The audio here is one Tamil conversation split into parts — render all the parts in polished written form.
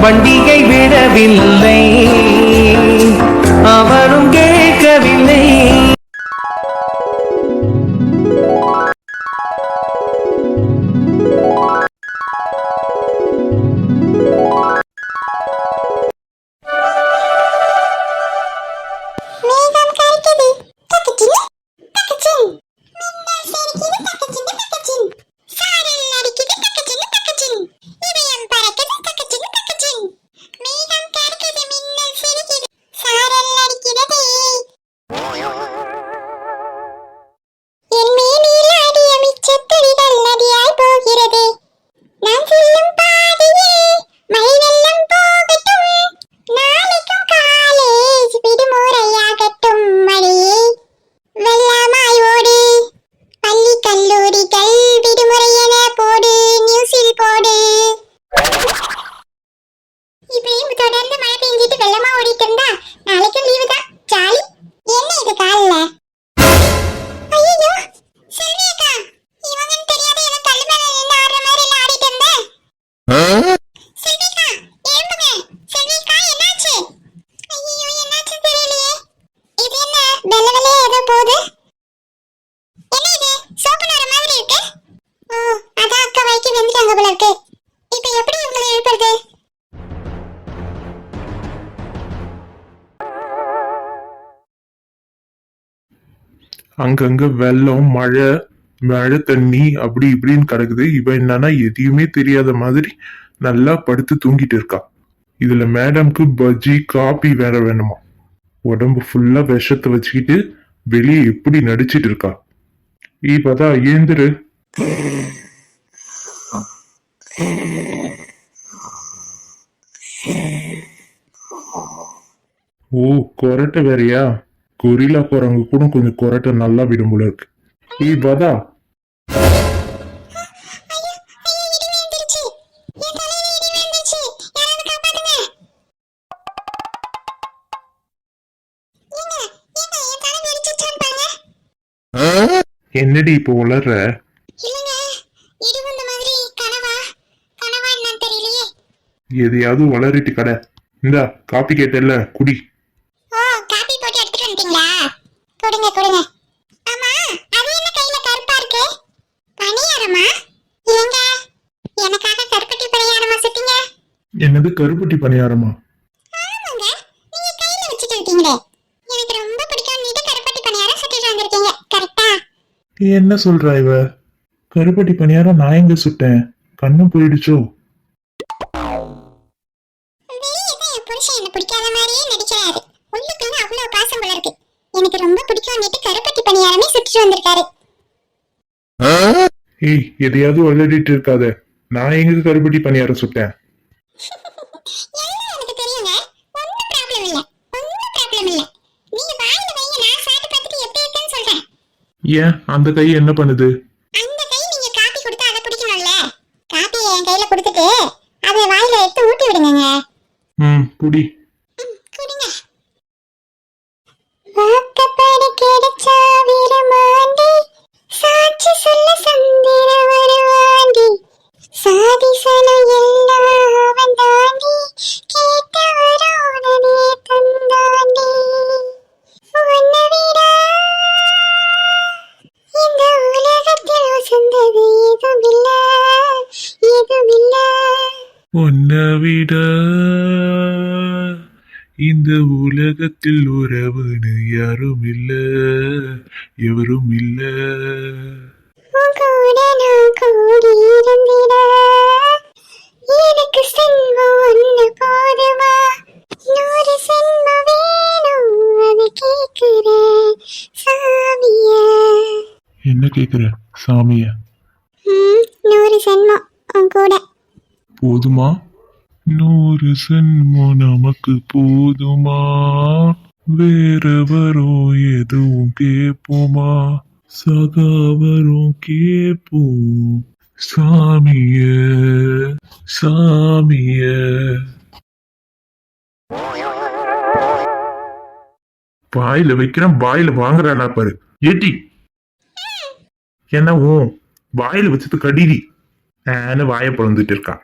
வண்டியை விடவில்லை, அவனும் கேட்கவில்லை. அங்கங்க வெள்ளம், மழை, மழை தண்ணி அப்படி இப்படின்னு கிடக்குது. இவன் என்னன்னா எதையுமே தெரியாத மாதிரி நல்லா படுத்து தூங்கிட்டு இருக்கா. இதுல மேடம்க்கு பஜ்ஜி காபி வேற வேணுமா. உடம்பு ஃபுல்லா விஷத்தை வச்சுக்கிட்டு வெளியே எப்படி நடிச்சிட்டு இருக்கா. இப்பதா ஏந்திரு. ஓ, கொரட்டை வேறையா? கொரிலா போறவங்க கூட கொஞ்சம் கொரட்டை நல்லா விடும் போல இருக்கு. பதா, என்னடி இப்போ உளர்ற? எதையாவது வளரிட்டு கடை. இந்தா காப்பி கேட்டல, குடி. என்னது கருப்பட்டி பணியாரமா? என்ன சொல்றா இவ? கருப்பட்டி பணியாரம் நான் எங்க சுட்டேன்? கண்ணு போயிடுச்சோ? ஏய், எதையாவது விளையாடிட்டு இருக்காத. நான் எங்க கருப்பட்டி பணியாரம் சுட்டேன்? ஏன் அந்த கை என்ன பண்ணுது? குடி. உன்னை விட இந்த உலகத்தில் உறவுன்னு யாரும் இல்ல, எவரும் இல்ல. என்ன கேக்குற சாமிய? 100 ஜென்மம் கூட போதுமா? 100 ஜென்மம் நமக்கு போதுமா? வேற வரும் எதுவும் கேட்போமா? சகாவரும் கேட்போம் சாமிய சாமிய. வாயில வைக்கிறேன், வாயில வாங்குறானா பாரு. ஏட்டி என்ன வாயில வச்சது கடிரி வாய பொழந்துட்டு இருக்கா.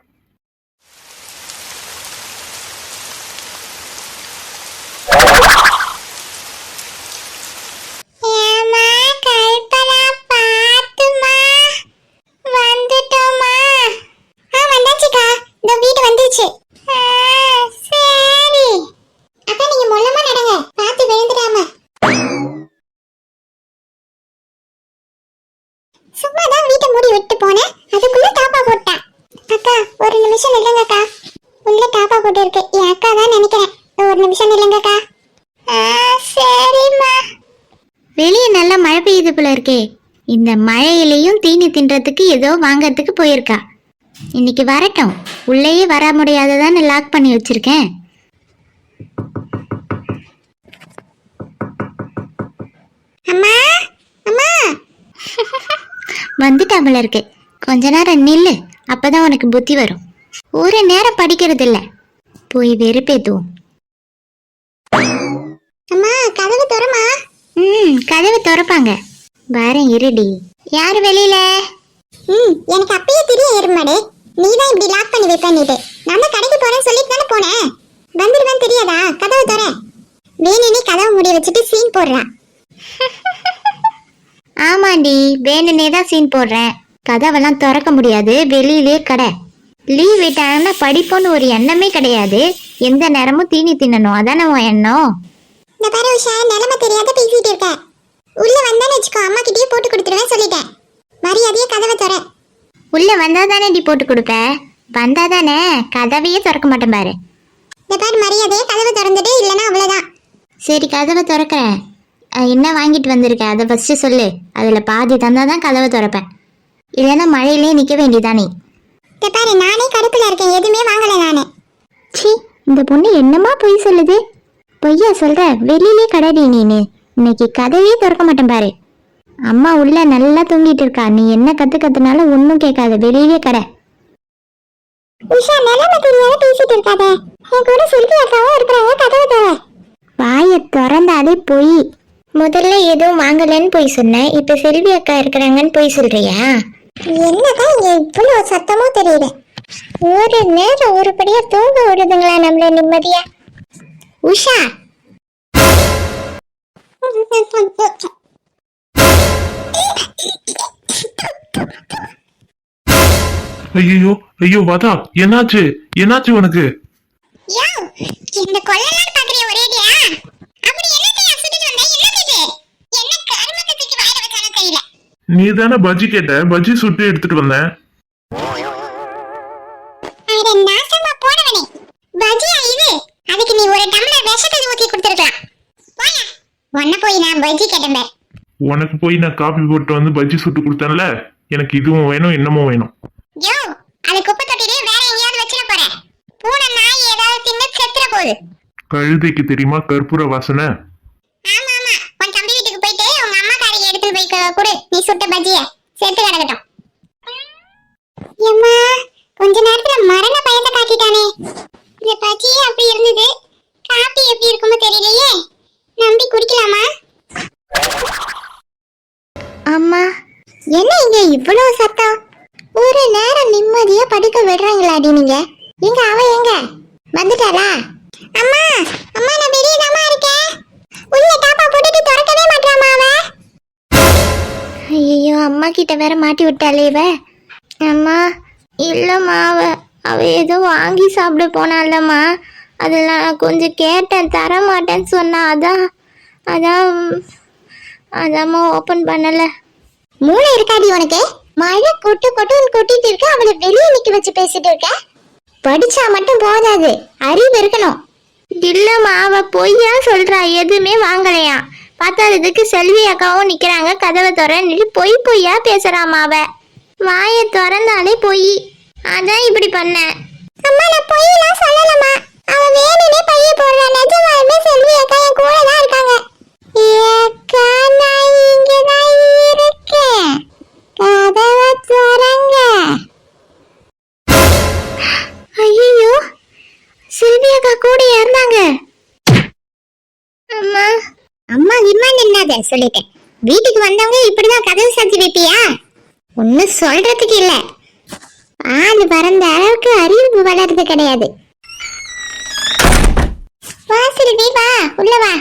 ஏதோ வாங்கறதுக்கு போயிருக்கா. இன்னைக்கு வரட்டும். உள்ளேயே வர முடியாததான்னு லாக் பண்ணி வச்சிருக்கேன். அம்மா அம்மா வந்துட்டாமல இருக்கு. கொஞ்ச நேரம் நில்லு, அப்பதான் உனக்கு புத்தி வரும். ஒரு நேரம் படிக்கிறது இல்ல, போய் வெறுப்பேத்துவோம். அம்மா கதவு திறமா. கதவை திறப்பாங்க. வரேன் இருடி. யாரு வெளியில? எனக்கு அப்பயே தெரியும் எருமாடு, நீ தான் இப்படி லாக் பண்ணி வைப்பேன்னுட்டு. நான் தான் கடைக்கு போறேன்னு சொல்லிட்டு தானே போனேன். வந்துடுவேன் தெரியாதா? கதவு திற. வேணுனே கதவை மூடி வச்சுட்டு சீன் போடுறா. ஆமாண்டி, வேணுனே தான் சீன் போடுறேன். கதவெல்லாம் திறக்க முடியாது, வெளியிலே கடை. லீவ் விட்டாங்கன்னா படிப்போன்னு ஒரு எண்ணமே கிடையாது. எந்த நேரமும் தீனி தின்னணும், அதானே உன் எண்ணம்? இந்த பாரு உஷா, நிலைமை தெரியாத பேசிட்டு இருக்க. உள்ள வந்தான்னு வச்சுக்கோ, அம்மா கிட்டயே போட்டு கொடுத்துருவேன் சொல்லிட்டேன். மரியாதையே கதவை திற. உள்ள வந்தாதானே டி போட்டு கொடுப்ப? வந்தாதானே கதவையே திறக்க மாட்டேன் பாரு. இந்த பாரு மரியாதையே கதவை திறந்துட்டு, இல்லைன்னா அவ்வளவுதான். சரி கதவை திறக்கிறேன். என்ன வாங்கிட்டு வந்திருக்க அதை ஃபர்ஸ்ட் சொல்லு. அதில் பாதி தந்தாதான் கதவை திறப்பேன். இல்லைன்னா மழையிலே நிற்க வேண்டியதானே. இந்த பாரு, நானே கடுப்புல இருக்கேன், எதுவுமே வாங்கல நானு. சி, இந்த பொண்ணு என்னமா பொய் சொல்லுது? பொய்யா சொல்ற? வெளியிலே கடைடி நீனு. இன்னைக்கு கதவே திறக்க மாட்டேன் பாரு. அம்மா உள்ள நல்லா தூங்கிட்டு இருக்கா. நீ என்ன கத்துனாலும் ஒன்னும் கேட்காத, வெளியிலே கடை. உஷா, நிலைமை தெரியாத பேசிட்டு இருக்காத. என் கூட செல்வி அக்காவும் இருக்கிறாங்க, கதவை திற. வாயை திறந்தாலே பொய். முதல்ல எதுவும் வாங்கலன்னு போய் சொன்னேன், இப்ப செல்வி அக்கா இருக்கிறாங்கன்னு போய் சொல்றியா? என்னதான் இங்க இவ்வளவு சத்தமோ தெரியல. ஒரு நேரம் ஒருபடியா தூங்க விடுதுங்களா நம்மள நிம்மதியா? உஷா, ஐயோ ஐயோ வாதா, என்னாச்சு என்னாச்சு உனக்கு? யோவ், இந்த கொல்லலாம் பாக்குறிய ஒரேடியா? அப்படி என்னத்தை அசுத்திட்டு வந்த? என்னது இது? என்ன கர்மத்தை தூக்கி வாயில வச்சானோ தெரியல. நீ தானே பஜ்ஜி கேட்ட, பஜ்ஜி சுட்டு எடுத்துட்டு வந்தேன். அட நாசமா போனவனே, பஜ்ஜியா இது? அதுக்கு நீ ஒரு டம்ளர் விஷத்தை ஊத்தி கொடுத்திருக்கலாம். போயா, உன்ன போய் நான் பஜ்ஜி கேட்டேன். உனக்கு போய் நான் காபி போட்டு வந்து பஜ்ஜி சுட்டு கொடுத்தேன்ல, எனக்கு இதுவும் வேணும் என்னமும் வேணும். யோ, அது குப்பை தொட்டிலே வேற எங்கேயாவது வச்சிட போறேன். பூனை நாய் ஏதாவது தின்னு செத்துற போகுது. கழுதைக்கு தெரியுமா கற்பூர வாசனை? ஆமா ஆமா, உன் தம்பி வீட்டுக்கு போயிட்டு உங்க அம்மா காரியை எடுத்து போய் கொடு, நீ சுட்ட பஜ்ஜிய செத்து கிடக்கட்டும். ஏம்மா, கொஞ்ச நேரத்துல மரண பயத்தை காட்டிட்டானே. இந்த பஜ்ஜி அப்படி இருந்தது, காப்பி எப்படி இருக்குமோ தெரியலையே. நம்பி குடிக்கலாமா? அம்மா என்ன இங்க இவ்வளவு சத்தம்? ஒரு நேரம் நிம்மதியா படிக்க விடுறாங்களாடி நீங்க? எங்க அவ எங்க வந்துட்டாளா? அம்மா அம்மா, நான் வெளியே தாமா இருக்கேன். உள்ள டாப்பா போட்டுட்டு திறக்கவே மாட்டாமா அவ. ஐயோ, அம்மா கிட்ட வேற மாட்டி விட்டாளே இவ. அம்மா இல்லம்மா, அவ ஏதோ வாங்கி சாப்பிட போனாலம்மா. அதெல்லாம் நான் கொஞ்சம் கேட்டேன், தர மாட்டேன்னு சொன்னா. அதாம்மா ஓபன் பண்ணல. மூளை இருக்காடி உனக்கு? மழை கொட்டுன்னு கொட்டிட்டு இருக்க, அவளை வெளியே நிக்க வச்சு பேசிட்டு இருக்க. படிச்சா மட்டும் போதாது, அறிவு இருக்கணும். இல்லம்மா, அவ பொய்யா சொல்றா, எதுவுமே வாங்கலையா. பார்த்ததுக்கு செல்வி அக்காவும் நிக்கிறாங்க, கதவை திறன்னு பொய்யா பேசுறாமா. அவ வாயை திறந்தாலே பொய். அதான் இப்படி பண்ண. அம்மா, நான் பொய்யெல்லாம் சொல்லலம்மா. அவ வேணும்னே பைய போடுறா. நிஜமாலுமே செல்வி அக்கா என் கூட தான் இருக்காங்க. ஏக்கா, நான் இங்க தான் இருக்கேன். கதவை திறங்க. ஐயோ, செல்வி அக்கா கூட இருந்தாங்க. அம்மா அம்மா இம்மான் என்னத சொல்லிட்டேன். வீட்டுக்கு வந்தவங்க இப்படிதான் கதவு சாத்தி வைப்பியா? ஒன்னும் சொல்றதுக்கு இல்ல. ஆளு பறந்த அளவுக்கு அறிவு வளர்றது கிடையாது. வா சிறுமி, வா உள்ள வா.